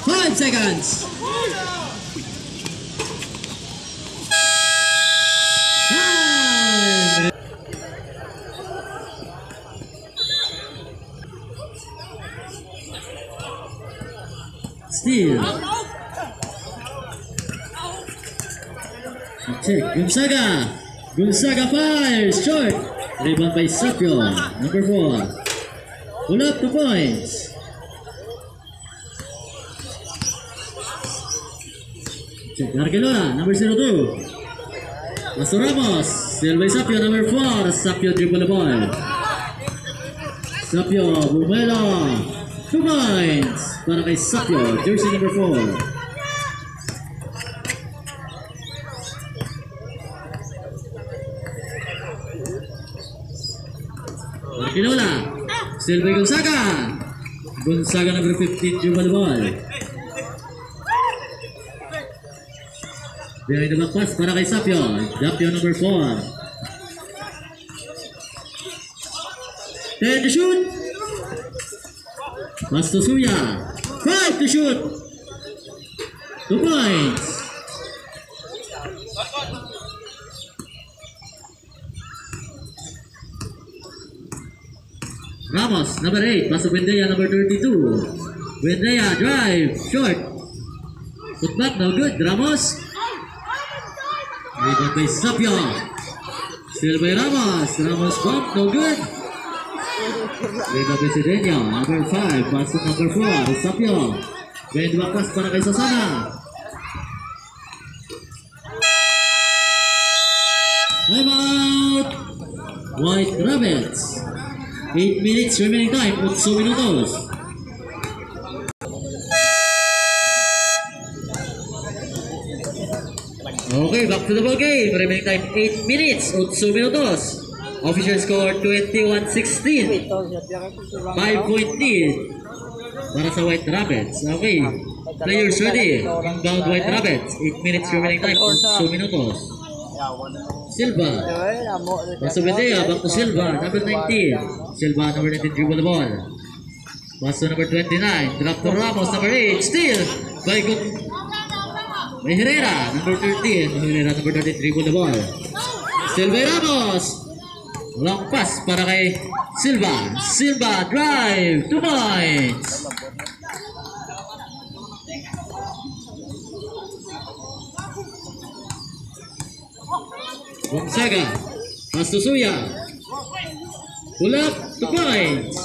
5 seconds. Time. Steal. Check. Gonzaga fires. Short. Rebound by Sapio. Number 4. Pull up 2 points. Check. Arquelola. Number 02. Pastor Ramos. Steal by Sapio. Number 4. Sapio dribble the ball. Sapio. Bumelo. 2 points. Para kay Sapio. Jersey number 4. Arquelola. Still by Gonzaga. Gonzaga number 15 dribble the ball. Behind the back pass para kay Sapio. Sapio number 4. 10 to shoot. Pass to Suya. 5 to shoot. 2 points. Ramos, number 8. Pass to Buendea, number 32. Buendea, drive. Short. Put back, no good. Ramos. Rebound by Sapio. Still by Ramos. Ramos bump, no good. Rebound by Cedeno, number 5. Pass to number 4. Sapio. Behind the back pass para kay Sasana. Time out. White Rabbits. 8 minutes remaining time, 8 minutos. Okay, back to the ball game. Remaining time 8 minutes, 8 minutos. Official score 21-16. 5-point lead para sa White Rabbits. Okay, players ready. Inbound White Rabbits. 8 minutes remaining time, 8 minutos. Silva. Pass to Buendea, back to Silva, number 19. Silva, number 19, dribble the ball. Pass to number 29. Drop to Ramos, number 8. Steal by Herrera, number 13. Herrera, number 13, dribble the ball. Steal by Ramos. Long pass para kay Silva. Silva, drive. 2 points. Gonzaga. Pass to Suya. Pull up 2 points.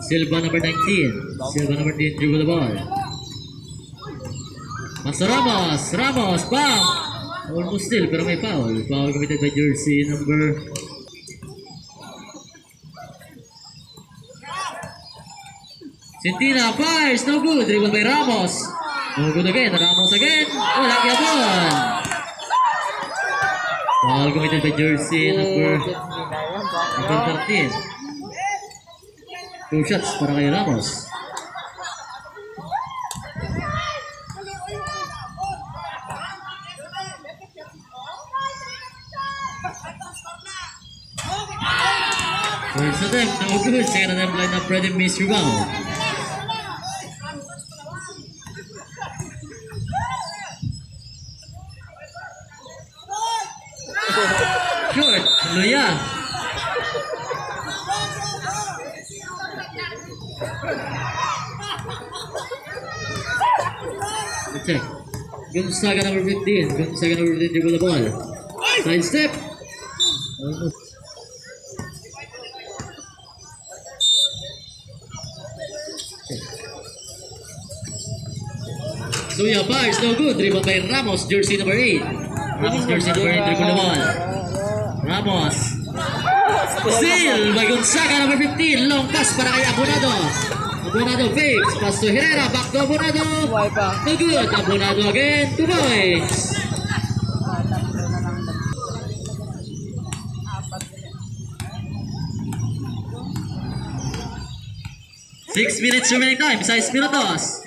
Silva number 19. Silva number 10 dribble the ball. Pass to Ramos. Ramos, bang. Almost still pero may foul. Foul committed by jersey number 19. Fires, no good. Dribble by Ramos. No good again. Ramos again. Walang yapon. Foul committed by jersey number 13. 2 shots para kay Ramos. First attempt, no good. Second attempt, line up ready, miss rebound. Short, Luya. Check. Gonzaga number 15. Gonzaga number 15 dribble the ball. Side step. Suya fires, no good. Dribble by Ramos, jersey number 8. Ramos, jersey number 8, dribble the ball. Ramos. Steal by Gonzaga number 15. Long pass para kay Abonado. Abonado fakes. Pass to Herrera. Back to Abonado. No good. Abonado again. 2 points. Six minutes remaining time. 6 minutos.